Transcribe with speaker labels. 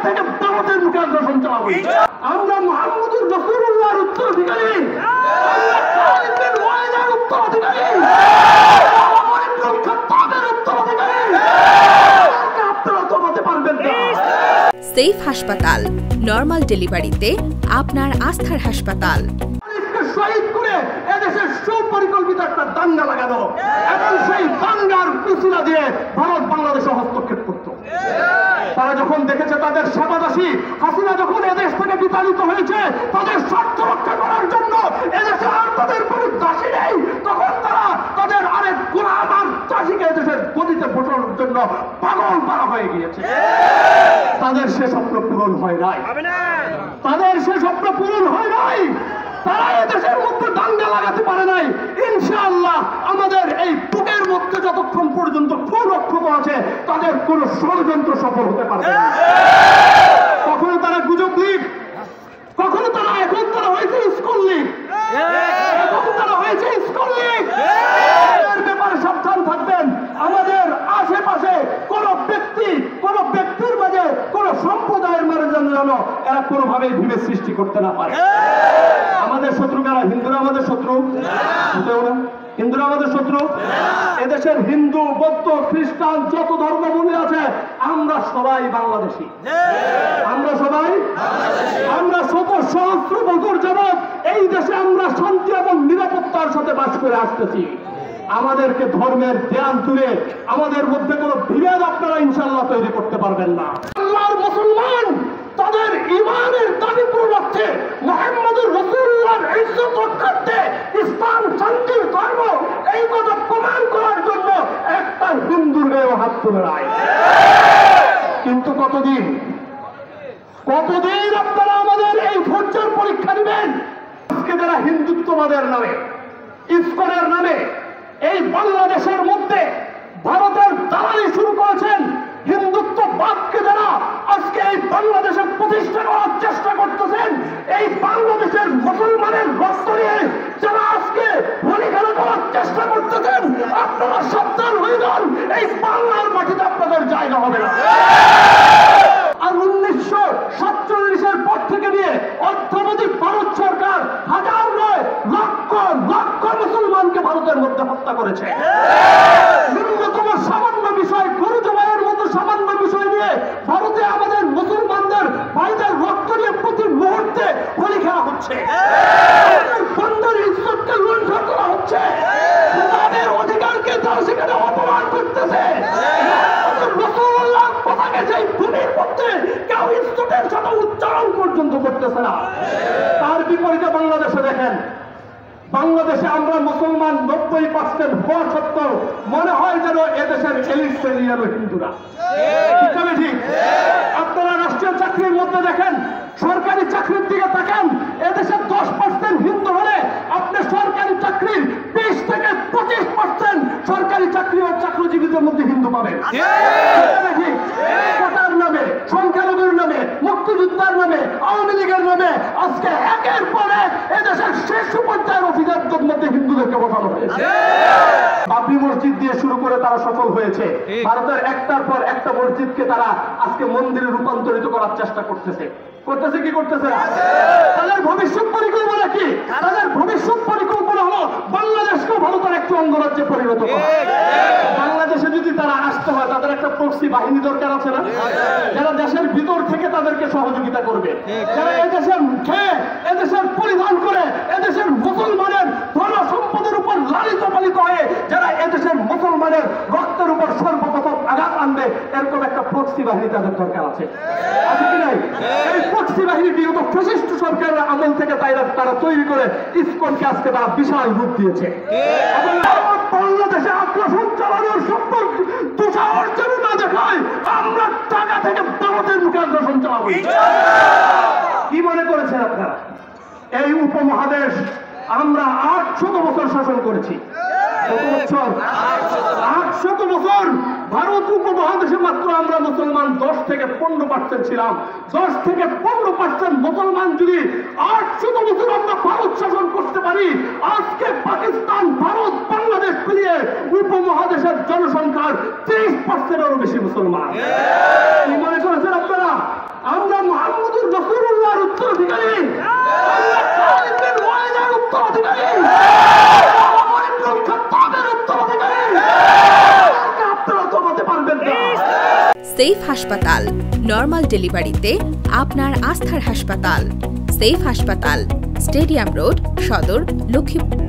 Speaker 1: থেকে দাওয়াতের মুখে আগ্রাসন চালাবো। আমরা মুহাম্মদুর রাসূলুল্লাহর উত্তরাধিকারী, আমরা খালিদ বিন ওয়ালিদের উত্তরাধিকারী, ওমর ইবনুল খাত্তাবের উত্তরাধিকারী। আপনারা কমাতে পারবেন না।
Speaker 2: সেফ হাসপাতাল, নরমাল ডেলিভারিতে আপনার আস্থার হাসপাতাল।
Speaker 1: শহীদ করে এদেশের সুপরিকল্পিত একটা দাঙ্গা লাগানো এবং সেই দাঙ্গার উসিলা দিয়ে ভারত বাংলাদেশে হস্তক্ষেপ করত। তারা যখন দেখেছে তাদের সেবাদাসী হাসিনা যখন এদেশ থেকে বিতাড়িত হয়েছে তাদের স্বার্থ রক্ষা করার জন্য এদেশে আর তাদের কোনো দাসী নেই, তখন তারা তাদের আরেক গোলাম আর দাসীকে এদেশের গদিতে বসানোর জন্য পাগল পারা হয়ে গিয়েছে। তাদের সে স্বপ্ন পূরণ হয় নাই, তাদের সে স্বপ্ন পূরণ হয় নাই। তারা এদেশের মধ্যে দাঙ্গা লাগাতে পারে নাই। ইনশাআল্লাহ আমাদের এই বুকের মধ্যে যতক্ষণ পর্যন্ত ফুল অক্ষত আছে তাদের কোন ষড়যন্ত্র সফল হতে পারবে না। কখনো তারা গুজব লীগ, কখনো তারা এখন তারা হয়েছে স্কুল লীগ, এখন তারা হয়েছে স্কুল লীগ। এর ব্যাপারে সাবধান থাকবেন। আমাদের আশেপাশে কোন ব্যক্তির মাঝে কোন সম্প্রদায়ের মাঝে যেন এরা কোনোভাবেই বিভেদ সৃষ্টি করতে না পারে। আমাদের শত্রু কারা? হিন্দুরা আমাদের শত্রু? হিন্দুরা আমাদের শত্রু? এদেশের হিন্দু, বৌদ্ধ, খ্রিস্টান যত ধর্মাবলম্বী আছে আমরা সবাই বাংলাদেশী। আমরা সবাই আমরা শত সহস্র বছর যাবৎ এই দেশে আমরা শান্তি এবং নিরাপত্তার সাথে বাস করে আসতেছি। আমাদেরকে ধর্মের ধ্যান তুলে আমাদের মধ্যে কোনো বিভেদ আপনারা ইনশাআল্লাহ তৈরি করতে পারবেন না। আল্লাহর মুসলমান তাদের ঈমানের দাবি পূরণার্থে মুহাম্মদুর রাসূলুল্লাহর ইজ্জত রক্ষার্থে ইসলাম শান্তির ধর্ম এই কথা প্রমাণ করার জন্য একটা হিন্দুর গায়েও হাত তুলে নাই। কিন্তু কতদিন আপনারা আমাদের এই ধৈর্যের পরীক্ষা নেবেন? আজকে যারা হিন্দুত্ববাদের নামে, ইসকনের নামে এই বাংলাদেশের মধ্যে ভারতের দালালি শুরু করেছেন, হিন্দুত্ববাদকে যারা আজকে এই বাংলাদেশে প্রতিষ্ঠা করার চেষ্টা করতেছেন, এই বাংলাদেশের মুসলমানের রক্ত নিয়ে যারা আজকে হোলিখেলা করার চেষ্টা করতেছেন, আপনারা সাবধান হয়ে যান, এই বাংলার মাটিতে আপনাদের জায়গা হবে না। আর 1947-এর পর থেকে নিয়ে অর্থনৈতিক ভারত সরকার হাজার নয় লক্ষ লক্ষ মুসলমানকে ভারতের মধ্যে হত্যা করেছে। ন্যূনতম সামান্য বিষয়, গরু জবাইয়ের মতো সামান্য বিষয় নিয়ে ভারতে আমাদের মুসলমানদের ভাইদের রক্ত নিয়ে প্রতি মুহূর্তে হোলি খেলা হচ্ছে। বন্ধের ইজ্জতকে লুণ্ঠন করা হচ্ছে, তাদের অধিকারকে তারা সেখানে অপমান করতেছে। রাসূলুল্লাহর কথাকে সেই ভূমির মধ্যে কেউ ইজ্জতের সাথে উচ্চারণ পর্যন্ত করতেছে না। তার বিপরীতে বাংলাদেশে দেখেন, বাংলাদেশে আমরা মুসলমান 90% হওয়া সত্ত্বেও মনে হয় যেন এদেশের এলিট শ্রেণী যেন হিন্দুরা। ঠিক আপনারা রাষ্ট্রীয় চাকরির মধ্যে দেখেন, সরকারি চাকরির দিকে তাকান, এদেশে 10% হিন্দু হলে আপনি সরকারি চাকরির 20 থেকে 25% সরকারি চাকরি ও চাকরিজীবীদের মধ্যে হিন্দু পাবেন। কোটার নামে, সংখ্যালঘুর নামে, মুক্তিযোদ্ধার নামে, আওয়ামী লীগের নামে আজকে একের পর এক এদেশের শীর্ষ পর্যায়ের অফিসারদের মধ্যে হিন্দুদেরকে বসানো হয়েছে। বাবরি মসজিদ দিয়ে শুরু করে তারা সফল হয়েছে। ভারতের একটার পর একটা মসজিদকে তারা আজকে মন্দিরে রূপান্তরিত করার চেষ্টা করতেছে। কি করতেছে? তাদের ভবিষ্যৎ পরিকল্পনা কি? তাদের ভবিষ্যৎ পরিকল্পনা হলো বাংলাদেশকে ভারতের একটি অঙ্গরাজ্যে পরিণত করা। বাংলাদেশে যদি তারা আসতে হয় তাদের একটা প্রক্সি বাহিনী দরকার আছে না, যারা দেশের ভিতর থেকে তাদেরকে সহযোগিতা করবে, যারা এদেশের খেয়ে এদেশের পরিধান করে এদেশের মুসলমানের ধন সম্পদের উপর লালিত পালিত হয়ে যারা এদেশের মুসলমানের রক্তের উপর সর্বপ্রথম আঘাত আনবে, এরকম একটা প্রক্সি বাহিনী তাদের দরকার আছে কি নাই? এই প্রক্সি বাহিনী বিগত ফ্যাসিস্ট সরকারের আমল থেকে তারা তৈরি করে ইসকনকে আজকে তারা বিশাল রূপ দিয়েছে। এবং বাংলাদেশে আগ্রাসন চালানোর সম্পর্ক দুঃসাহস যেন না দেখায়, আমরা টাকা থেকে দাওয়াতের মুখে আগ্রাসন চালাবো। কি মনে করেছেন আপনারা? এই উপমহাদেশ আমরা 800 বছর শাসন করেছি। 800 বছর ভারত উপমহাদেশে মাত্র আমরা মুসলমান 10 থেকে 15% ছিলাম। 10 থেকে 15% মুসলমান যদি 800 বছর আমরা ভারত শাসন করতে পারি, আজকে পাকিস্তান, ভারত, বাংলাদেশ মিলিয়ে উপমহাদেশের জনসংখ্যার 30%-এরও বেশি মুসলমান। কি মনে করেছেন আপনারা?
Speaker 2: সেফ হাসপাতাল, নরমাল ডেলিভারিতে আপনার আস্থার হাসপাতাল। সেফ হাসপাতাল, স্টেডিয়াম রোড, সদর, লক্ষ্মীপুর।